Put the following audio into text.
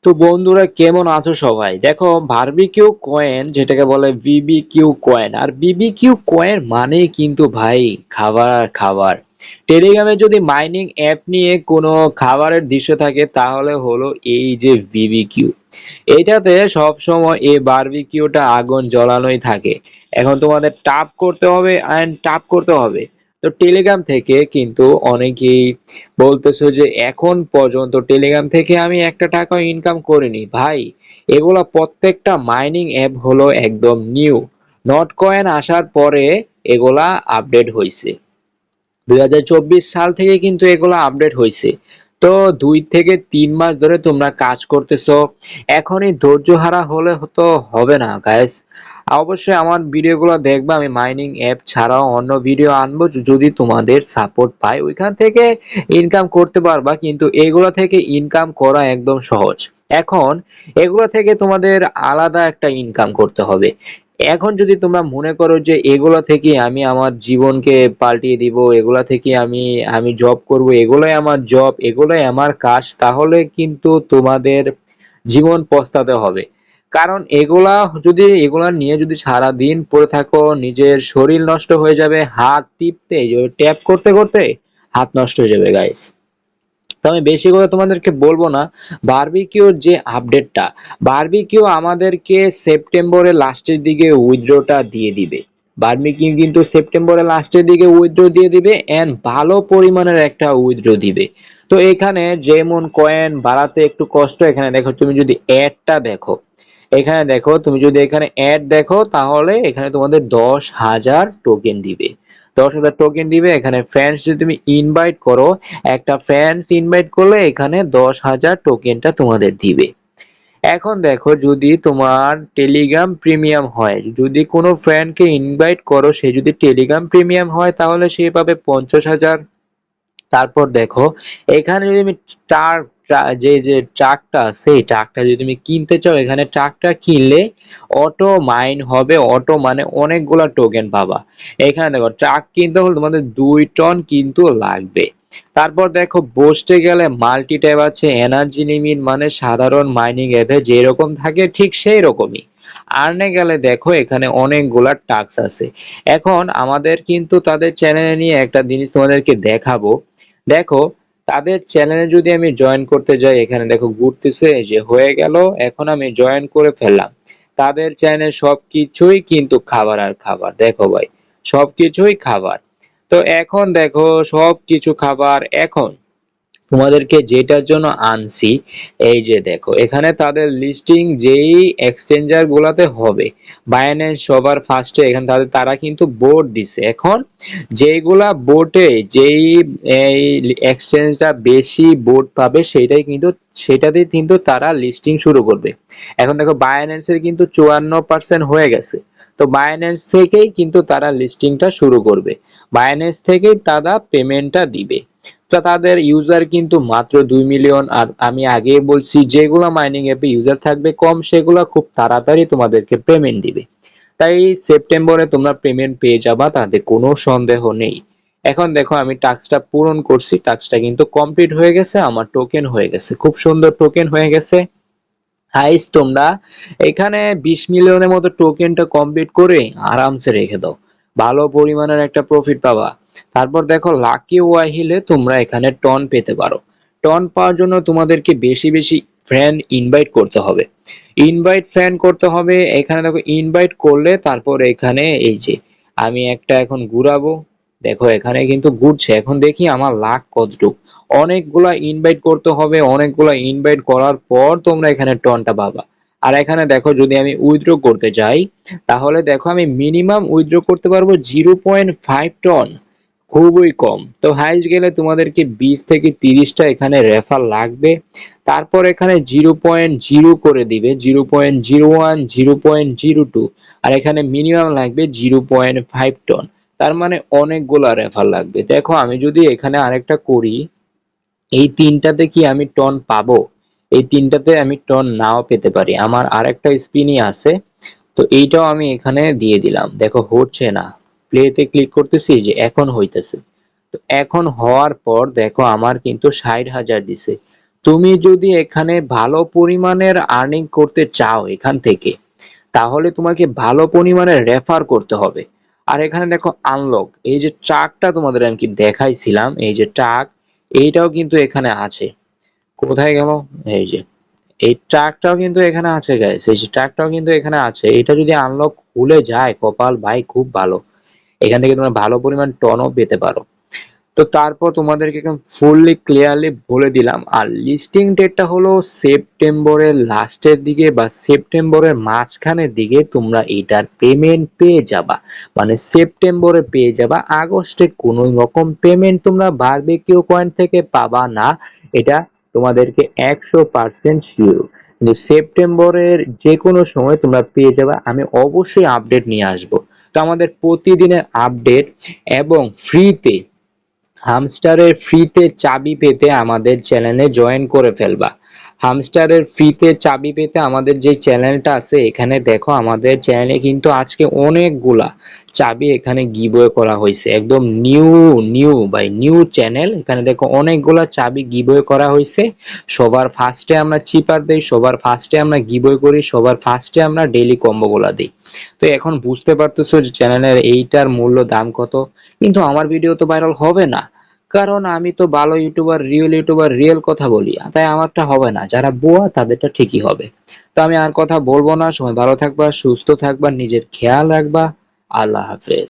তো বন্ধুরা কেমন আছো সবাই? দেখো বারবিকিউ কয়েন যেটাকে বলে বিবিকিউ কয়েন, আর বিবিকিউ কয়েন মানে কিন্তু ভাই খাবার আর খাবার। টেলিগ্রামে যদি মাইনিং অ্যাপ নিয়ে কোনো খাবারের দৃশ্য থাকে তাহলে হলো এই যে বিবিকিউ। এইটাতে সব সময় এই বারবিকিউটা আগুন জ্বালানোই থাকে। এখন তোমাদের টাপ করতে হবে এন্ড টাপ করতে হবে। তো টেলিগ্রাম থেকে কিন্তু অনেকেই বলতেছো যে এখন পর্যন্ত টেলিগ্রাম থেকে আমি একটা টাকাও ইনকাম করিনি ভাই। এগুলা প্রত্যেকটা মাইনিং অ্যাপ হলো একদম নিউ। নট কয়েন আসার পরে এগুলা আপডেট হয়েছে। 2024 সাল থেকে কিন্তু এগুলো আপডেট হয়েছে। তো 2 থেকে 3 মাস ধরে তোমরা কাজ করতেছো, এখনই ধৈর্য হারা হলে তো হবে না গাইস। অবশ্যই আমার ভিডিওগুলো দেখবা, আমি মাইনিং অ্যাপ ছাড়াও অন্য ভিডিও আনবো যদি তোমাদের সাপোর্ট পাই ওইখান থেকে ইনকাম করতে পারবা, কিন্তু এগুলো থেকে ইনকাম করা একদম সহজ। এখন এগুলো থেকে তোমাদের আলাদা একটা ইনকাম করতে হবে। এখন যদি তোমরা মনে করো যে এগুলা থেকে আমি আমার জীবনকে পাল্টিয়ে দিব, এগুলা থেকে আমি আমি জব করব, এগুলাই আমার জব, এগুলাই আমার কাজ, তাহলে কিন্তু তোমাদের জীবন পস্তাতে হবে। কারণ এগুলা নিয়ে যদি সারা দিন পড়ে থাকো, নিজের শরীর নষ্ট হয়ে যাবে, হাত টিপতে ট্যাপ করতে করতে হাত নষ্ট হয়ে যাবে গাইস। তো আমি বেশি কথা তোমাদেরকে বলবো না। বারবিকিউর যে আপডেটটা, বারবিকিউ আমাদেরকে সেপ্টেম্বরের লাস্টের দিকে উইথড্রটা দিয়ে দিবে। বারবিকিউ কিন্তু সেপ্টেম্বরের লাস্টের দিকে উইথড্র দিয়ে দিবে এন্ড ভালো পরিমাণের একটা উইথড্র দিবে। তো এখানে যেমন কয়েন বাড়াতে একটু কষ্ট, এখানে দেখো তুমি যদি অ্যাডটা দেখো, এখানে দেখো তুমি যদি এখানে অ্যাড দেখো তাহলে এখানে তোমাদের 10,000 টোকেন দিবে। 10,000 টোকেন দিবে। এখানে ফ্রেন্ডস যদি তুমি ইনভাইট করো, একটা ফ্রেন্ডস ইনভাইট করলে এখানে 10,000 টোকেনটা তোমাদের দিবে। এখন দেখো যদি তোমার টেলিগ্রাম প্রিমিয়াম হয়, যদি কোনো ফ্রেন্ডকে ইনভাইট করো সে যদি টেলিগ্রাম প্রিমিয়াম হয় তাহলে সে পাবে 50,000। তারপর দেখো এখানে যদি আমি ট্রাক, যে ট্রাকটা আছে এই ট্রাকটা যদি তুমি কিনতে চাও, এখানে ট্রাকটা কিনলে অটো মাইন হবে। অটো মানে অনেকগুলা টোকেন পাবা। এখানে দেখো ট্রাক কিনতে হলে তোমাদের 2 টন কিন্তু লাগবে। তারপর দেখো বসতে গেলে মাল্টি ট্যাব আছে, এনার্জি লিমিট মানে সাধারণ মাইনিং অ্যাপে যেরকম থাকে ঠিক সেই রকমই। আর্নে গেলে দেখো এখানে অনেকগুলা টাস্ক আছে। এখন আমাদের কিন্তু তাদের চ্যানেলে নিয়ে একটা জিনিস তোমাদেরকে দেখাবো। দেখো তাদের চ্যানেলে যদি আমি জয়েন করতে যাই, এখানে দেখো ঘুরতেছে, এই যে হয়ে গেল। এখন আমি জয়েন করে ফেললাম। তাদের চ্যানেলে সবকিছুই কিন্তু খাবার আর খাবার, দেখো ভাই সবকিছুই খাবার। তো এখন দেখো সবকিছু খাবার। এখন তোমাদেরকে যেটার জন্য আনছি, এই যে দেখো এখানে তাদের লিস্টিং যেই এক্সচেঞ্জার গুলাতে হবে, বাইন্যান্স সবার ফার্স্টে, এখানে তারা কিন্তু বোর্ড দিছে। এখন যেইগুলা বোর্ডে যেই এই এক্সচেঞ্জটা বেশি বোর্ড পাবে সেটাতেই কিন্তু তারা লিস্টিং শুরু করবে। এখন দেখো বাইন্যান্সের কিন্তু 54% হয়ে গেছে। তো বাইন্যান্স থেকেই কিন্তু তারা লিস্টিংটা শুরু করবে, বাইন্যান্স থেকেই তারা পেমেন্টটা দিবে। তো তাদের ইউজার কিন্তু মাত্র 2 মিলিয়ন। আর আমি আগেই বলছি যেগুলা মাইনিং অ্যাপে ইউজার থাকবে কম সেগুলা খুব তাড়াতাড়ি তোমাদেরকে পেমেন্ট দিবে। তাই সেপ্টেম্বরে তোমরা পেমেন্ট পেয়ে যাবা, তাতে কোনো সন্দেহ নেই। এখন দেখো আমি টাস্কটা পূরণ করছি, টাস্কটা কিন্তু কমপ্লিট হয়ে গেছে, আমার টোকেন হয়ে গেছে, খুব সুন্দর টোকেন হয়ে গেছে। হাইস তোমরা এখানে 20 মিলিয়নের মতো টোকেনটা কমপ্লিট করে আরামসে রেখে দাও, ভালো পরিমাণের একটা প্রফিট পাবা। তারপর দেখো লাকি ওয়াহিলে তোমরা এখানে টন পেতে পারো। টন পাওয়ার জন্য তোমাদেরকে বেশি বেশি ফ্রেন্ড ইনভাইট করতে হবে। ইনভাইট ফ্রেন্ড করতে হবে। এখানে দেখো ইনভাইট করলে তারপর এখানে এই যে আমি একটা এখন ঘুরাবো, দেখো এখানে কিন্তু ঘুরছে। এখন দেখি আমার লাখ কতটুক। অনেকগুলা ইনভাইট করতে হবে, অনেকগুলা ইনভাইট করার পর তোমরা এখানে টনটা পাবা। আর এখানে দেখো যদি আমি উইথড্র করতে যাই তাহলে দেখো আমি মিনিমাম উইথড্র করতে পারবো 0.5 টন, খুবই কম। তো হাইস্ট গেলে তোমাদেরকে 20 থেকে 30টা এখানে রেফার লাগবে। তারপর এখানে 0.0 করে দিবে, 0.01, 0.02। আর এখানে মিনিমাম লাগবে 0.5 টন। তার মানে অনেকগুলা রেফার লাগবে। দেখো আমি যদি এখানে আরেকটা করি, এই তিনটাতে কি আমি টন পাবো? এই তিনটাতে আমি টন নাও পেতে পারি, আমার আরেকটা স্পিনই আছে। তো এইটাও আমি এখানে দিয়ে দিলাম, দেখো হচ্ছে না। প্লেতে ক্লিক করতেছি, যে এখন হইতেছে। তো এখন হওয়ার পর দেখো আমার কিন্তু 60,000 দিছে। তো তুমি যদি এখানে ভালো পরিমাণের আর্নিং করতে চাও এখান থেকে, তাহলে তোমাকে ভালো পরিমাণে রেফার করতে হবে। আর এখানে দেখো আনলক, এই যে ট্রাকটা তোমাদের আমি কি দেখাইছিলাম, এই যে ট্রাক, এইটাও কিন্তু এখানে আছে। কোথায় গেল? এই যে এই ট্রাকটাও কিন্তু এখানে আছে গাইস, এই যে ট্রাকটাও কিন্তু এখানে আছে। এটা যদি আনলক খুলে যায় কপাল ভাই, খুব ভালো। এখান থেকে তোমরা ভালো পরিমাণ টনও পেতে পারো। তো তারপর তোমাদেরকে একদম ফুললি ক্লিয়ারলি বলে দিলাম। আর লিস্টিং ডেটটা হলো সেপ্টেম্বরের লাস্টের দিকে বা সেপ্টেম্বরের মাঝখানের দিকে তোমরা এটার পেমেন্ট পেয়ে যাবা। মানে সেপ্টেম্বরে পেয়ে যাবা, আগস্টে কোনো রকম পেমেন্ট তোমরা বারবিকিউ কয়েন থেকে পাবা না, এটা তোমাদেরকে 100% শিওর। কিন্তু সেপ্টেম্বরের যে কোনো সময় তোমরা পেয়ে যাবা, আমি অবশ্যই আপডেট নিয়ে আসবো। তো আমাদের প্রতিদিনের আপডেট এবং ফ্রিতে, হামস্টারের ফ্রিতে চাবি পেতে আমাদের চ্যানেলে জয়েন করে ফেলবা। হামস্টারের ফ্রিতে চাবি পেতে আমাদের যে চ্যানেলটা আছে, এখানে দেখো আমাদের চ্যানেলে কিন্তু আজকে অনেকগুলা চাবি এখানে গিভওয়ে করা হয়েছে। একদম new new by new channel, এখানে দেখো অনেকগুলা চাবি গিভওয়ে করা হয়েছে। সবার ফার্স্টে আমরা চিপার দেই, সবার ফার্স্টে আমরা গিভওয়ে করি, সবার ফার্স্টে আমরা ডেইলি কম্বো গুলা দিই। তো এখন বুঝতে পারতেছো যে চ্যানেলের এইটার মূল্য দাম কত। কিন্তু আমার ভিডিও তো ভাইরাল হবে না, কারণ আমি তো ভালো ইউটিউবার, রিয়েল কথা বলি, তাই আমারটা হবে না। যারা বুয়া তাদেরটা ঠিকই হবে। তো আমি আর কথা বলবো না, সবাই ভালো থাকবা, সুস্থ থাকবা, নিজের খেয়াল রাখবা। আল্লাহ হাফেজ।